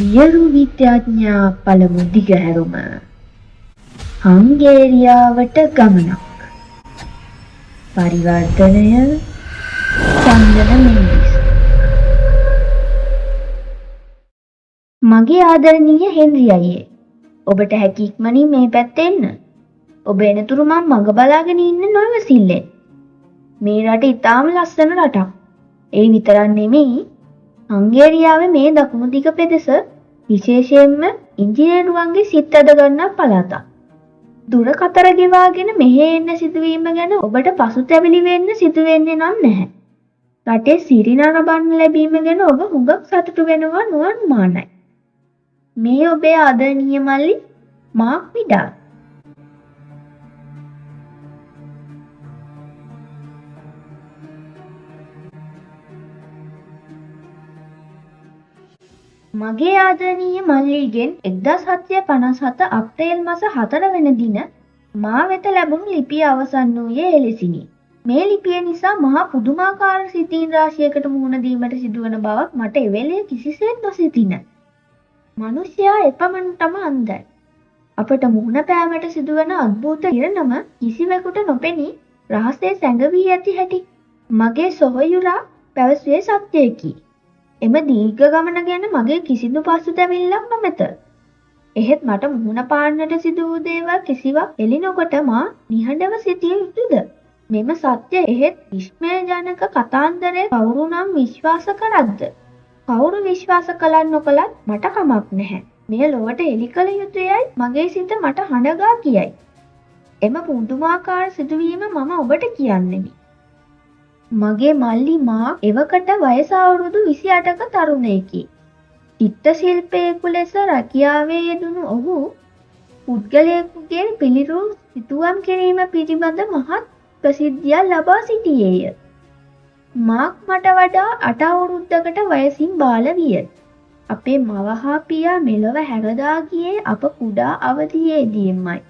වියලු විද්‍යාඥයා පළමු දිගහැරුම හංගේරියාවට ගමනක්. පරිවර්තනය චන්දන මෙන්ඩිස්. මගේ ආදරණීය හෙන්රි අයියේ, ඔබට හැකි ඉක්මනින් මේ පැත්තේ එන්න. ඔබ එනතුරු මම මඟ බලාගෙන ඉන්න නොයවසිල්ලෙන්. මේ රට ඉතාම ලස්සන රටක්. ඒ විතරක් නෙමෙයි, හංගේරියාවේ මේ දකුණු දිග පෙදෙස විශේෂයෙන්ම ඉංජිනේරුවන්ගේ සිත් ඇද ගන්නා පළාතක්. දුර කතර ගෙවාගෙන මෙහෙ එන්න සිදුවීම ගැන ඔබට පසුතැවිලි වෙන්න සිදු වෙන්නේ නම් නැහැ. රටේ සිරි නරඹන්න ලැබීම ගැන ඔබ හුඟක් සතුටු වෙනවා නොඅනුමානයි. මේ ඔබේ ආදරණීය මල්ලි මාක් විඩාල්. මගේ ආදරණීය මල්ලිගෙන් 1757 අප්‍රේල් මාස 4 වෙනි දින මා වෙත ලැබුණු ලිපිය අවසන් වූයේ එලෙසිනි. මේ ලිපිය නිසා මහා පුදුමාකාර සිතීන් රාශියකට මුහුණ දීමට සිදුවන බවක් මට එවෙලේ කිසිසේත් නොසිතින. මිනිසයා එපමණටම අන්ධයි. අපට මුහුණ පෑමට සිදුවන අద్භූත ඉරණම කිසිවෙකුට නොපෙනී රහසේ සැඟවී ඇති හැටි මගේ සොහොයුරා පැවසුවේ සත්‍යයකි. එම දීර්ඝ ගමන ගැන මගේ කිසිදු පසුතැවිල්ලක් නොමැත. එහෙත් මට මුහුණ පාන්නට සිදු වූ දේවල් කිසිවක් එළි නොකොට මා නිහඬව සිටිය යුතුද? මෙම සත්‍ය එහෙත් විස්මයජනක කතාන්දරය කවුරු නම් විශ්වාස කරත්ද? කවුරු විශ්වාස කළත් නොකළත් මට කමක් නැහැ. මෙය ලොවට එළි කළ යුතුයයි මගේ සිත මට හඬගා කියයි. එම පුදුමාකාර සිදුවීම මම ඔබට කියන්නෙමි. මගේ මල්ලි මාක් එවකට වයස අවුරුදු 28ක තරුණයෙකි. චිත්‍ර ශිල්පියෙකු ලෙස රැකියාවේ යෙදුණු ඔහු පුද්ගලයෙකුගේ පිළිරුම් සිතුවම් කිරීම පිළිබඳ මහත් ප්‍රසිද්ධියක් ලබා සිටියේය. මාක් මට වඩා 8 අවුරුද්දකට වයසින් බාල විය. අපේ මව හා පියා මෙලොව හැරදා ගියේ අප කුඩා අවදියේදීමයි.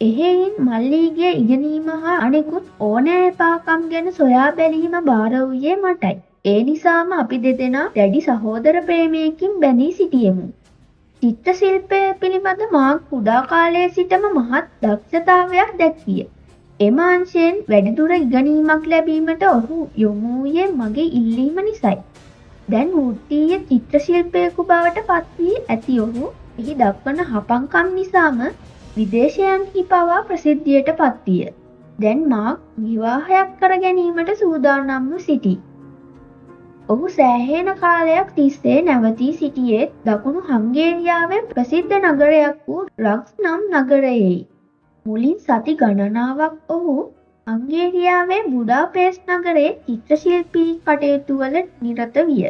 එහෙයින් මල්ලීගේ ඉගෙනීම හා අනෙකුත් ඕනෑ එපාකම් ගැන සොයා බැලීම බාර වූයේ මටයි. ඒ නිසාම අපි දෙදෙනා දැඩි සහෝදර ප්‍රේමයකින් බැඳී සිටියෙමු. චිත්‍ර ශිල්පය පිළිබඳ මාක් කුඩා කාලයේ සිටම මහත් දක්ෂතාවයක් දැක්විය. එම අංශයෙන් වැඩිදුර ඉගෙනීමක් ලැබීමට ඔහු යොමු වූයේ මගේ ඉල්ලීම නිසයි. දැන් වෘත්තීය චිත්‍ර ශිල්පියෙකු බවට පත් වී ඇති ඔහු එහි දක්වන හපංකම් නිසාම විදේශයන්හි පවා ප්‍රසිද්ධියට පත්විය. දැන් මාක් විවාහයක් කර ගැනීමට සූදානම්ව සිටී. ඔහු සෑහෙන කාලයක් තිස්සේ නැවතී සිටියේ දකුණු හංගේරියාවේ ප්‍රසිද්ධ නගරයක් වූ රක්ස් නම් නගරයෙහි. මුලින් සති ගණනාවක් ඔහු හංගේරියාවේ බුඩාපෙස්ට් නගරයේ චිත්‍ර ශිල්පී කටයුතු වල නිරත විය.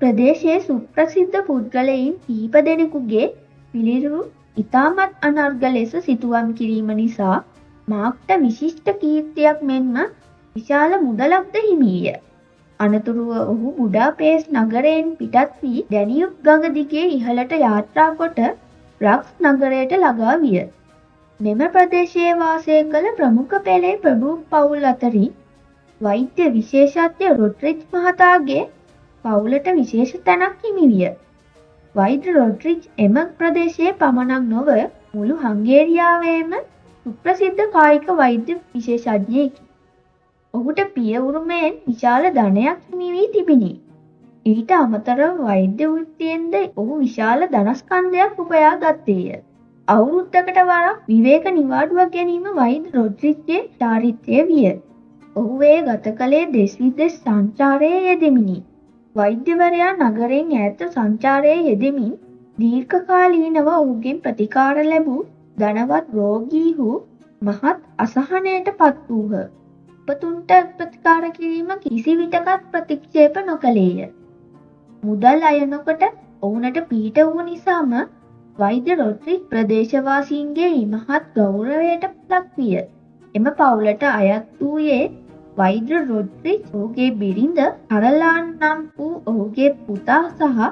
ප්‍රදේශයේ සුප්‍රසිද්ධ පුද්ගලයින් කිහිප දෙනෙකුගේ පිළිරුරු ඉතාමත් අනර්ග ලෙස සිතුවම් කිරීම නිසා මාක්ට විශිෂ්ට කීර්තියක් මෙන්ම විශාල මුදලක්ද හිමිය. අනතුරුව ඔහු බුඩාපෙස්ට් නගරයෙන් පිටත් වී ඩැනියුබ් ගඟ දිගේ ඉහළට යාත්‍රා කොට රක්ස් නගරයට ළඟා විය. මෙම ප්‍රදේශයේ වාසය කළ ප්‍රමුඛ පෙළේ ප්‍රභූ පවුල් අතරින් වෛද්‍ය විශේෂඥ රොඩ්රිග් මහතාගේ පවුලට විශේෂ තැනක් හිමි විය. වෛද්‍ය රොඩ්රිග් එම ප්‍රදේශයේ පමණක් නොව මුළු හංගේරියාවේම සුප්‍රසිද්ධ කායික වෛද්‍ය විශේෂඥයෙකි. ඔහුට පිය උරුමයෙන් විශාල ධනයක් හිමි වී තිබිණි. ඊට අමතරව වෛද්‍ය වෘත්තියෙන්ද ඔහු විශාල ධනස්කන්ධයක් උපයා ගත්තේය. අවුරුද්දකට වරක් විවේක නිවාඩුවක් ගැනීම වෛද්‍ය රොඩ්රිග්ගේ චාරිත්‍රය විය. ඔහු ඒ ගත කළේ දෙස් විදෙස් සංචාරයේ යෙදෙමිනි. වෛද්‍යවරයා නගරයෙන් ඈත සංචාරයේ යෙදෙමින් දීර්ඝකාලීනව ඔහුගෙන් ප්‍රතිකාර ලැබූ ධනවත් රෝගීහු මහත් අසහනයට පත් වූහ. උපතුන්ට ප්‍රතිකාර කිරීම කිසිවිටකත් ප්‍රතික්ෂේප නොකළේය. මුදල් අය නොකොට ඔවුනට පිහිට වූ නිසාම වෛද්‍ය රොඩ්රිග් ප්‍රදේශවාසීන්ගේ ඉමහත් ගෞරවයට ලක් විය. එම පවුලට අයත් වූයේ වෛද්‍ය රොඩ්රිග්, ඔහුගේ බිරිඳ කරලාන් නම් වූ ඔහුගේ පුතා සහ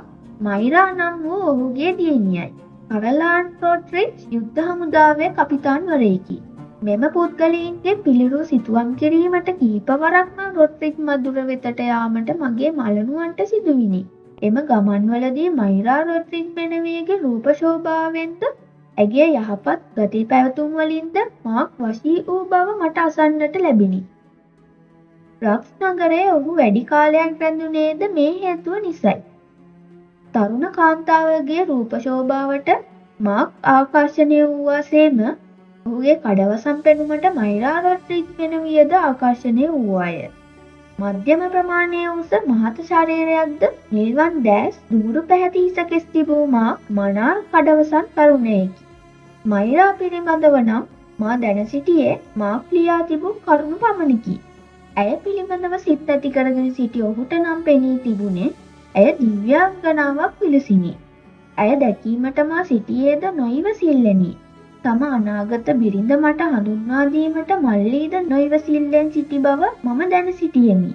මයිරා නම් වූ ඔහුගේ දියණියයි. කරලාන් රොඩ්රිග් යුද්ධ හමුදාවේ කපිතාන්වරයෙකි. මෙම පුද්ගලයින්ගේ පිළිරු සිතුවම් කිරීමට කිහිපවරක්ම රොඩ්රිග් මදුර වෙතට යාමට මගේ මලනුවන්ට සිදුවිනි. එම ගමන්වලදී මයිරා රොඩ්රිග් මෙනවියගේ රූප ශෝභාවෙන්ද ඇගේ යහපත් ගති පැවතුම් වලින්ද මාක් වශී වූ බව මට අසන්නට ලැබිණි. රක්ස් නගරයේ ඔහු වැඩි කාලයක් රැඳුනේද මේ හේතුව නිසයි. තරුණ කාන්තාවගේ රූප ශෝභාවට මාක් ආකර්ෂණය වූවාසේම ඔහුගේ කඩවසම් පෙනුමට මයිරා රොඩ්රිග් මෙනවියද ආකර්ෂණය වූවාය. මධ්‍යම ප්‍රමාණයේ උස මහත ශරීරයක්ද නිල්වන් දැස් දුඹුරු පැහැති හිසකෙස් තිබූ මාක් මනා කඩවසම් තරුණයෙකි. මයිරා පිළිබඳව නම් මා දැන සිටියේ මාක් ලියා තිබූ කරුණු පමණකි. ඇය පිළිබඳව සිත් ඇති කරගෙන සිටි ඔහුට නම් පෙනී තිබුණේ ඇය දිව්‍යාංගනාවක් විලසිනි. ඇය දැකීමට මා සිටියේද නොයිවසිල්ලෙනි. තම අනාගත බිරිඳ මට හඳුන්වා දීමට මල්ලීද නොයිවසිල්ලෙන් සිටි බව මම දැන සිටියෙමි.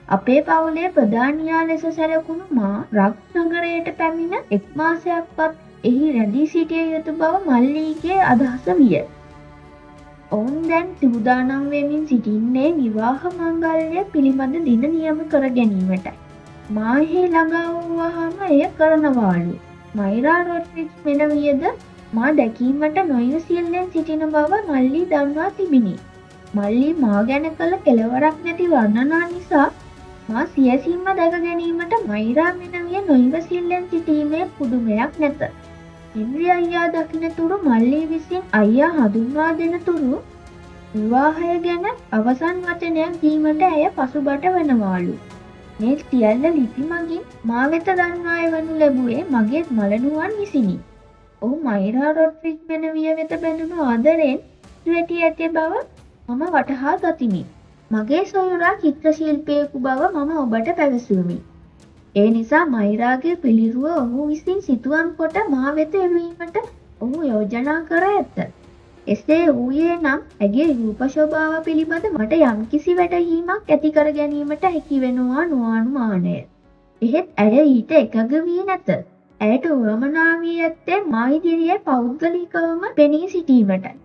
අපේ පවුලේ ප්‍රධානියා ලෙස සැලකුණු මා රක්ස් නගරයට පැමිණ එක් මාසයක්වත් එහි රැඳී සිටිය යුතු බව මල්ලීගේ අදහස විය. ඔවුන් දැන් සූදානම් වෙමින් සිටින්නේ විවාහ මංගල්‍ය පිළිබඳ දින නියම කර ගැනීමටයි. මා එහි ළඟා වූවහම එය කරනවාලු. මයිරා රොඩ්රිග් මෙනවියද මා දැකීමට නොයිවසිල්ලෙන් සිටින බව මල්ලී දන්වා තිබිණි. මල්ලී මා ගැන කළ කෙළවරක් නැති වර්ණනා නිසා මා සියසින්ම දැක ගැනීමට මයිරා මෙනවිය නොයිවසිල්ලෙන් සිටීමේ පුදුමයක් නැත. හෙන්රි අයියා දකිනතුරු මල්ලී විසින් අයියා හඳුන්වා දෙනතුරු විවාහය ගැන අවසන් වචනයක් දීමට ඇය පසුබට වනවාලු. මේ සියල්ල ලිපි මගින් මා වෙත දන්වා එවනු ලැබුවේ මගේ මලනුවන් විසිනි. ඔහු මයිරා රොඩ්රිග් මෙනවිය වෙත බැඳුණු ආදරයෙන් වැටි ඇති බව මම වටහා ගතිමි. මගේ සොයුරා චිත්‍ර ශිල්පියෙකු බව මම ඔබට පැවසුවමි. ඒ නිසා මයිරාගේ පිළිරුව ඔහු විසින් සිතුවම් කොට මා වෙත එවීමට ඔහු යෝජනා කර ඇත. එසේ වූයේ නම් ඇගේ රූප ශෝභාව පිළිබඳ මට යම්කිසි වැටහීමක් ඇති කර ගැනීමට හැකි වෙනවා නොඅනුමානය. එහෙත් ඇය ඊට එකඟ වී නැත. ඇයට උවමනා වී ඇත්තේ මා ඉදිරියේ පෞද්ගලිකවම පෙනී සිටීමටයි.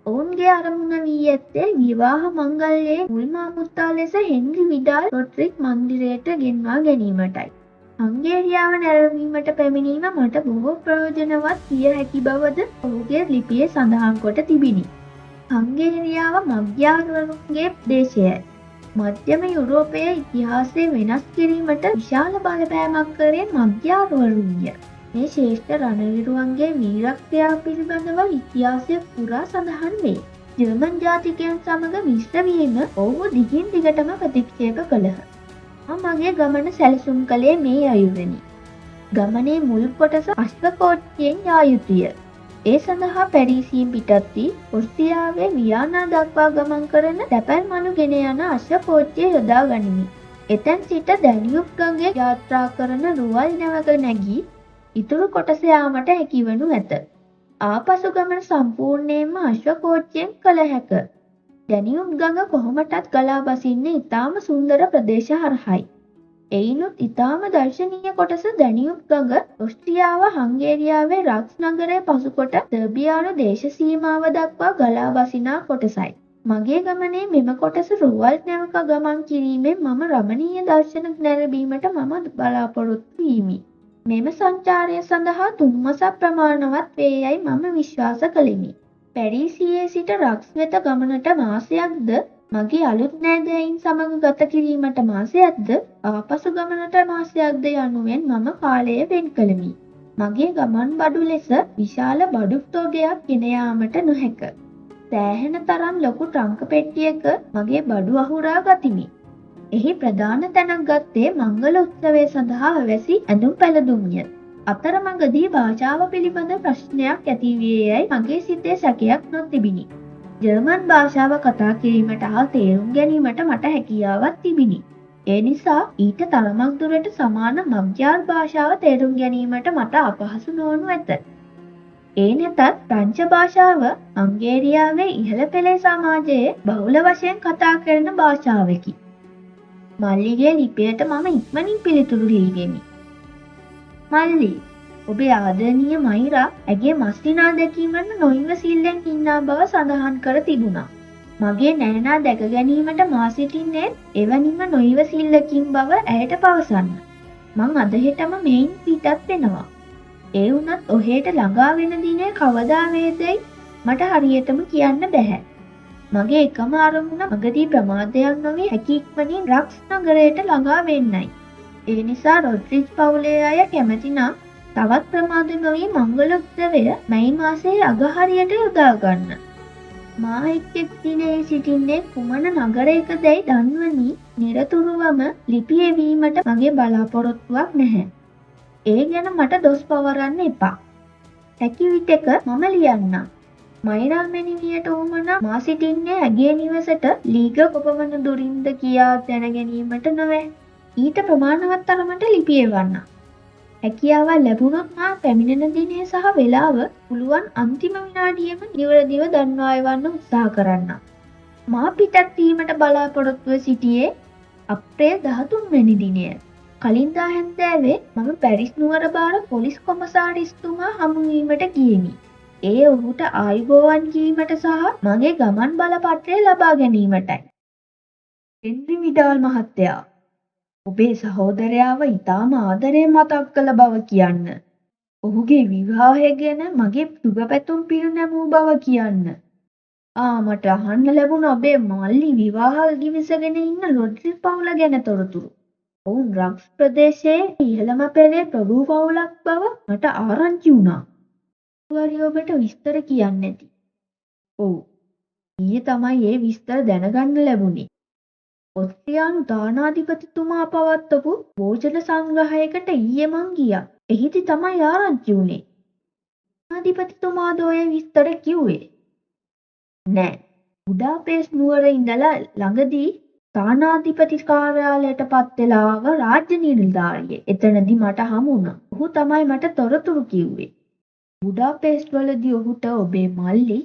ඔවුන්ගේ අරමුණ වී ඇත්තේ විවාහ මංගල්‍යයේ මුල්ම අමුත්තා ලෙස හෙන්රි විඩාල් රොඩ්රිග් මන්දිරයට ගෙන්වා ගැනීමටයි. හංගේරියාව නැරඹීමට පැමිණීම මට බොහෝ ප්‍රයෝජනවත් විය හැකි බවද ඔහුගේ ලිපියේ සඳහන් කොට තිබිණි. හංගේරියාව මග්යාරුවරුන්ගේ දේශයයි. මධ්‍යම යුරෝපයේ ඉතිහාසය වෙනස් කිරීමට විශාල බලපෑමක් කරේ මග්යාරුවරුන්ය. මේ ශ්‍රේෂ්ඨ රණවිරුවන්ගේ වීරත්වය පිළිබඳව ඉතිහාසය පුරා සඳහන් වේ. ජර්මන් ජාතිකයන් සමග මිශ්‍ර වීම ඔවුහු දිගින් දිගටම ප්‍රතික්ෂේප කළහ. මගේ ගමන සැලසුම් කළේ මේ අයුරෙනි. ගමනේ මුල් කොටස අශ්ව කෝච්චියෙන් යා යුතුය. ඒ සඳහා පැරිසියෙන් පිටත් වී ඔස්ට්‍රියාවේ වියානා දක්වා ගමන් කරන තැපැල් මළු ගෙන යන අශ්ව කෝච්චිය යොදා ගනිමි. එතැන් සිට දැනියුබ් ගඟේ යාත්‍රා කරන රුවල් නැවක නැගී ඉතුරු කොටස යාමට හැකිවනු ඇත. ආපසු ගමන සම්පූර්ණයෙන්ම අශ්ව කෝච්චියෙන් කළ හැක. දැනියුබ් ගඟ කොහොමටත් ගලා බසින්නේ ඉතාම සුන්දර ප්‍රදේශ හරහයි. එයිනුත් ඉතාම දර්ශනීය කොටස දැනියුබ් ගඟ ඔස්ට්‍රියාව හංගේරියාවේ රක්ස් නගරය පසුකොට සර්බියානු දේශ සීමාව දක්වා ගලා බසිනා කොටසයි. මගේ ගමනේ මෙම කොටස රුවල් නැවක ගමන් කිරීමෙන් මම රමණීය දර්ශන නැරඹීමට මම බලාපොරොත්තු වීමි. මෙම සංචාරය සඳහා 3 මාසක් ප්‍රමාණවත් වේ යයි මම විශ්වාස කළෙමි. පැරිසියේ සිට රක්ස් වෙත ගමනට මාසයක්ද මගේ අලුත් නෑදෑයින් සමග ගත කිරීමට මාසයක්ද ආපසු ගමනට මාසයක්ද යනුවෙන් මම කාලය වෙන් කළෙමි. මගේ ගමන් බඩු ලෙස විශාල බඩු තොගයක් ගෙන යාමට නොහැක. සෑහෙන තරම් ලොකු ට්‍රංක පෙට්ටියක මගේ බඩු අහුරා ගතිමි. එහි ප්‍රධාන තැනක් ගත්තේ මංගල උත්සවය සඳහා අවැසි ඇඳුම් පැළඳුම්ය. අතරමඟදී භාෂාව පිළිබඳ ප්‍රශ්නයක් ඇති විය යයි මගේ සිතේ සැකයක් නොතිබිණි. ජර්මන් භාෂාව කතා කිරීමට හා තේරුම් ගැනීමට මට හැකියාවක් තිබිණි. ඒ නිසා ඊට තරමක් දුරට සමාන මග්යාර් භාෂාව තේරුම් ගැනීමට මට අපහසු නොවනු ඇත. ඒ නැතත් ප්‍රංශ භාෂාව හංගේරියාවේ ඉහළ පෙළේ සමාජයේ බහුල වශයෙන් කතා කරන භාෂාවකි. මල්ලිගේ ලිපියට මම ඉක්මනින් පිළිතුරු ලියගෙමි. මල්ලි, ඔබේ ආදරණීය මයිරා ඇගේ මස්තිනා දැකීමට නොයිවසිල්ලෙන් ඉන්නා බව සඳහන් කර තිබුණා. මගේ නෑනා දැක ගැනීමට මා සිටින්නේ එවැනිම නොයිවසිල්ලකින් බව ඇයට පවසන්න. මං අද හෙටම මෙයින් පිටත් වෙනවා. ඒ වුණත් ඔහෙට ළඟා වෙන දිනේ කවදා වේදයි මට හරියටම කියන්න බැහැ. මගේ එකම අරමුණ මගදී ප්‍රමාදයක් නොවී හැකි ඉක්මනින් රක්ස් නගරයට ළඟා වෙන්නයි. ඒ නිසා රොඩ්රිග් පවුලේ අය කැමතිනම් තවත් ප්‍රමාද නොවී මංගල උත්සවය මැයි මාසයේ අග හරියට යොදා ගන්න. මා එක් දිනේ සිටින්නේ කුමන නගරයකදැයි දන්වනි නිරතුරුවම ලිපි එවීමට මගේ බලාපොරොත්තුවක් නැහැ. ඒ ගැන මට දොස් පවරන්න එපා. හැකි විටක මම ලියන්නම්. මයිරා මැනිවියට උවමනා මා සිටින්නේ ඇගේ නිවසට ලීග කොපමණ දුරින්ද කියා දැනගැනීමට නොවැ. ඊට ප්‍රමාණවත් තරමට ලිපි එවන්න. හැකියාවල් ලැබුණොත් මා පැමිණෙන දිනය සහ වේලාව පුළුවන් අන්තිම විනාඩියෙම නිවැරදිව දන්වා එවන්න උත්සාහ කරන්න. මා පිටත් වීමට බලාපොරොත්තුව සිටියේ අප්‍රේල් 13 වෙනි දිනය. කලින්දා හැන්දෑවේ මම පැරිස් නුවර බාර පොලිස් කොමසාරිස්තුමා හමුවීමට ගියෙමි. ඒ ඔහුට ආයුබෝවන් කීමට සහ මගේ ගමන් බලපත්‍රය ලබා ගැනීමටයි. හෙන්රි විඩාල් මහත්තයා, ඔබේ සහෝදරයාව ඉතාම ආදරයෙන් මතක් කළ බව කියන්න. ඔහුගේ විවාහය ගැන මගේ සුබ පැතුම් පිරිනැමූ බව කියන්න. මට අහන්න ලැබුණ ඔබේ මල්ලි විවාහ ගිවිසගෙන ඉන්න රොඩ්රිග් පවුල ගැන තොරතුරු. ඔවුන් රක්ස් ප්‍රදේශයේ ඉහළම පෙළේ ප්‍රභූ පවුලක් බව මට ආරංචි වුණා. ඔබට විස්තර කියන්න ඇති. ඔව්. ඊයේ තමයි ඒ විස්තර දැනගන්න ලැබුණේ. ඔස්ට්‍රියානු තානාධිපතිතුමා පවත්වපු භෝජන සංග්‍රහයකට ඊයේ මං ගියා. එහිදී තමයි ආරංචි වුණේ. තානාධිපතිතුමාද ඔය විස්තර කිව්වේ? නෑ. බුඩාපෙස්ට් නුවර ඉඳලා ළඟදී තානාධිපති කාර්යාලයට පත් වෙලා ආව රාජ්‍ය නිලධාරියෙක්. එතනදී මට හමු වුණා. ඔහු තමයි මට තොරතුරු කිව්වේ. බුඩාපෙස්ට් වලදී ඔහුට ඔබේ මල්ලි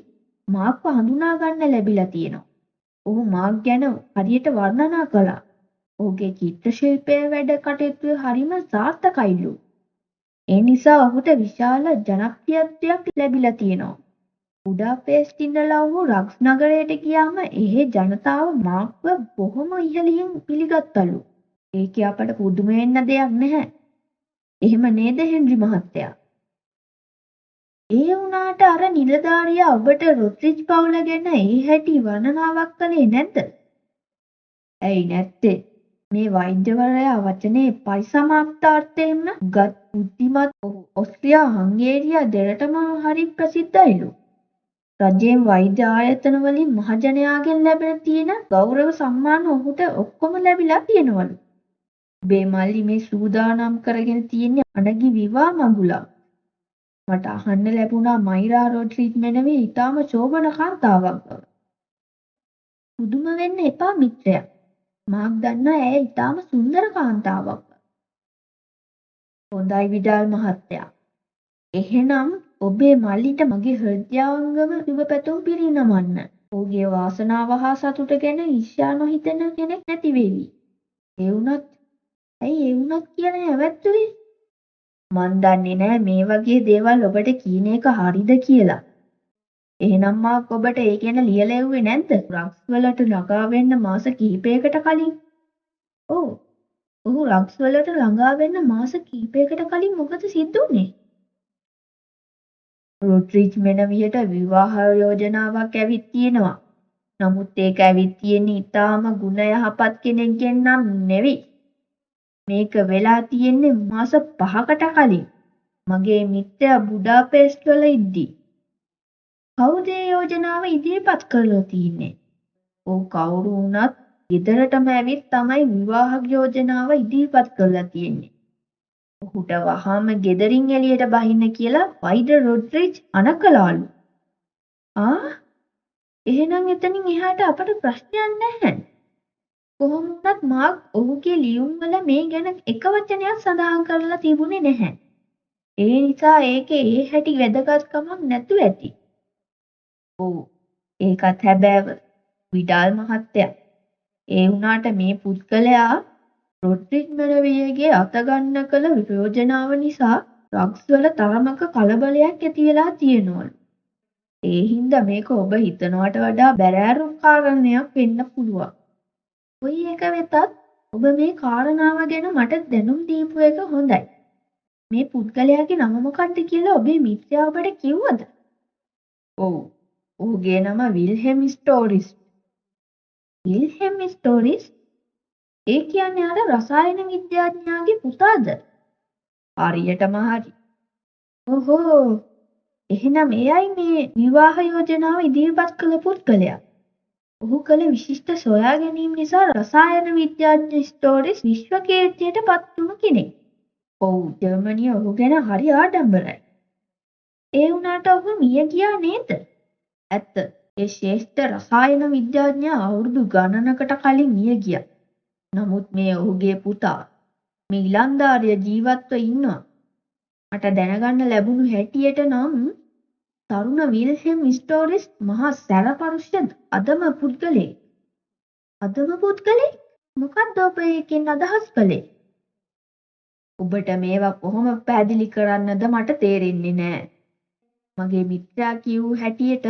මාක්ව හඳුනා ගන්න ලැබිලා තියෙනවා. ඔහු මාක් ගැන හරියට වර්ණනා කළා. ඔහුගේ චිත්‍ර ශිල්පයේ වැඩ කටයුතු හරිම සාර්ථකයිලු. ඒ නිසා ඔහුට විශාල ජනප්‍රියත්වයක් ලැබිලා තියෙනවා. බුඩාපෙස්ට් ඉඳලා ඔහු රක්ස් නගරයට ගියාම එහේ ජනතාව මාක්ව බොහොම ඉහළින් පිළිගත්තලු. ඒකේ අපට පුදුම වෙන්න දෙයක් නැහැ. එහෙම නේද හෙන්රි මහත්තයා? ඒ වුණාට අර නිලධාරියා ඔබට රොඩ්රිග් පවුල ගැන ඒ හැටි වර්ණනාවක් කළේ නැද්ද? ඇයි නැත්තේ? මේ වෛද්‍යවරයා වචනේ පරිසමාප්තාර්ථයෙන්ම ගත් බුද්ධිමත් ඔහු ඔස්ට්‍රියා හංගේරියා දෙරටම හරි ප්‍රසිද්ධයිලු. රජයෙන් වෛද්‍ය ආයතන වලින් මහජනයාගෙන් ලැබෙන තියෙන ගෞරව සම්මාන ඔහුට ඔක්කොම ලැබිලා තියෙනවලු. ඔබේ මල්ලි මේ සූදානම් කරගෙන තියෙන්නේ අනගි විවාහ මඟුලක්. මට අහන්න ලැබුණා මයිරා රොඩ්රිග් මෙනවේ ඉතාම ශෝභන කාන්තාවක් බව. පුදුම වෙන්න එපා මිත්‍රයා. මාක් දන්නා ඇය ඉතාම සුන්දර කාන්තාවක්. හොඳයි විඩාල් මහත්තයා. එහෙනම් ඔබේ මල්ලිට මගේ හෘදයාංගම සුබ පැතුම් පිරිනමන්න. ඔහුගේ වාසනාව හා සතුට ගැන ඊර්ෂ්‍යා නොහිතෙන කෙනෙක් නැති වේවි. ඒ වුණත් කියලා නැවැත්තුවේ? මන් දන්නේ නෑ මේ වගේ දේවල් ඔබට කියන එක හරිද කියලා. එහෙනම් මාක් ඔබට ඒ ගැන ලියලා එව්වේ නැද්ද? රක්ස් වලට ළඟා වෙන්න මාස කිහිපයකට කලින්. ඔව්. ඔහු රක්ස් වලට ළඟා වෙන්න මාස කිහිපයකට කලින් මොකද සිද්ධ වුනේ? රොඩ්රිග් මෙනවියට විවාහ යෝජනාවක් ඇවිත් තියෙනවා. නමුත් ඒක ඇවිත් තියෙන්නේ ඊටාම ගුණ යහපත් කෙනෙක්ගෙන් නම් නෙවෙයි. මේක වෙලා තියෙන්නේ මාස 5කට කලින්. මගේ මිත්‍රයා බුඩාපෙස්ට් වල ඉද්දී. කවුද ඒ යෝජනාව ඉදිරිපත් කරලා තියෙන්නේ? ඔව් කවුරු වුණත් ගෙදරටම ඇවිත් තමයි විවාහ යෝජනාව ඉදිරිපත් කරලා තියෙන්නේ. ඔහුට වහාම ගෙදරින් එළියට බහින්න කියලා වෛද්‍ය රොඩ්රිග් අනකලාලු. එහෙනම් එතනින් එහාට අපට ප්‍රශ්නයක් නැහැ. කොහොම වුණත් මාක් ඔහුගේ ලියුම් වල මේ ගැන එක වචනයක් සඳහන් කරලා තිබුණේ නැහැ. ඒ නිසා ඒකේ ඒ හැටි වැදගත්කමක් නැතුව ඇති. ඔව් ඒකත් හැබෑව විඩාල් මහත්තයා. ඒ වුණාට මේ පුද්ගලයා රොඩ්රිග් මෙනවියගේ අතගන්න කළ යෝජනාව නිසා රක්ස් වල තරමක කලබලයක් ඇති වෙලා තියෙනවලු. ඒ හින්දා මේක ඔබ හිතනවට වඩා බැරෑරුම් කාරණයක් වෙන්න පුළුවන්. කොයි එක වෙතත් ඔබ මේ කාරණාව ගැන මට දැනුම් දීපු එක හොඳයි. මේ පුද්ගලයාගේ නම මොකක්ද කියලා ඔබේ මිත්‍රයා ඔබට කිව්වද? ඔව්. ඔහුගේ නම විල්හෙම් ස්ටෝරිස්. විල්හෙම් ස්ටෝරිස්? ඒ කියන්නේ අර රසායන විද්‍යාඥයාගේ පුතාද? හරියටම හරි. ඔහෝ. එහෙනම් එයයි මේ විවාහ යෝජනාව ඉදිරිපත් කළ පුද්ගලයා. ඔහු කළ විශිෂ්ට සොයා ගැනීම නිසා රසායන විද්‍යාඥ ස්ටෝරිස් විශ්ව කීර්තියට පත් වුණු කෙනෙක්. ඔව්, ජර්මනිය ඔහු ගැන හරි ආඩම්බරයි. ඒ වුණාට ඔහු මිය ගියා නේද? ඇත්ත. ඒ ශ්‍රේෂ්ඨ රසායන විද්‍යාඥයා අවුරුදු ගණනකට කලින් මිය ගියා. නමුත් මේ ඔහුගේ පුතා මේ ඉලන්දාරිය ජීවත්ව ඉන්නවා. මට දැනගන්න ලැබුණු හැටියට නම් තරුණ විල්හෙම් ස්ටෝරිස් මහා සැරපරුෂ අදම පුද්ගලෙක්. අදම පුද්ගලෙක්? මොකක්ද ඔබ ඒකෙන් අදහස් කළේ? ඔබට මේවා කොහොම පැහැදිලි කරන්නද මට තේරෙන්නේ නෑ. මගේ මිත්‍රයා කිව්ව හැටියට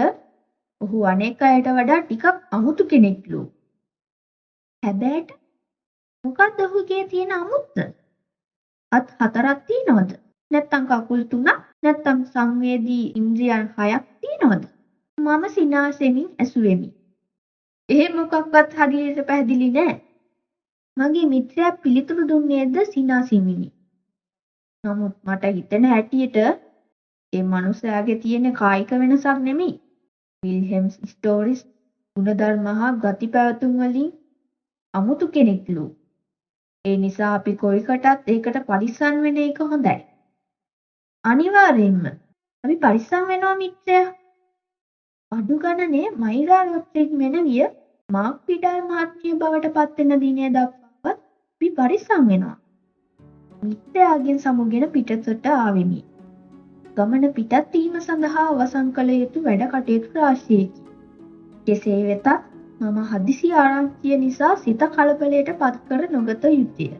ඔහු අනෙක් අයට වඩා ටිකක් අමුතු කෙනෙක්ලු. හැබැයිට මොකක්ද ඔහුගේ තියෙන අමුත්ත? අත් 4ක් තියනවද? නැත්තම් කකුල් 3ක්? නැත්තම් සංවේදී ඉන්ද්‍රියන් 6ක් තියනවද? මම සිනාසෙමින් ඇසුවෙමි. එහෙම මොකක්වත් හරියට පැහැදිලි නෑ. මගේ මිත්‍රයා පිළිතුරු දුන්නේද සිනාසෙමිනි. නමුත් මට හිතෙන හැටියට ඒ මනුස්සයාගේ තියෙන කායික වෙනසක් නෙමෙයි. විල්හෙම් ස්ටෝරිස් ගුණධර්ම හා ගති පැවතුම් වලින් අමුතු කෙනෙක්ලු. ඒ නිසා අපි කොයිකටත් ඒකට පරිස්සම් වෙන එක හොඳයි. අනිවාර්යයෙන්ම අපි පරිස්සම් වෙනවා මිත්‍රයා. අඩු ගණනේ මයිරා රොඩ්රිග් මෙනවිය මාක් පිඩාල් මහත්මිය බවට පත් වෙන දිනය දක්වාවත් අපි පරිස්සම් වෙනවා. මිත්‍රයාගෙන් සමුගෙන පිටතට ආවෙමි. ගමන පිටත් වීම සඳහා අවසන් කළ යුතු වැඩ කටයුතු රාශියකි. කෙසේ වෙතත් මම හදිසි ආරංචිය නිසා සිත කලබලයට පත් කර නොගත යුතුය.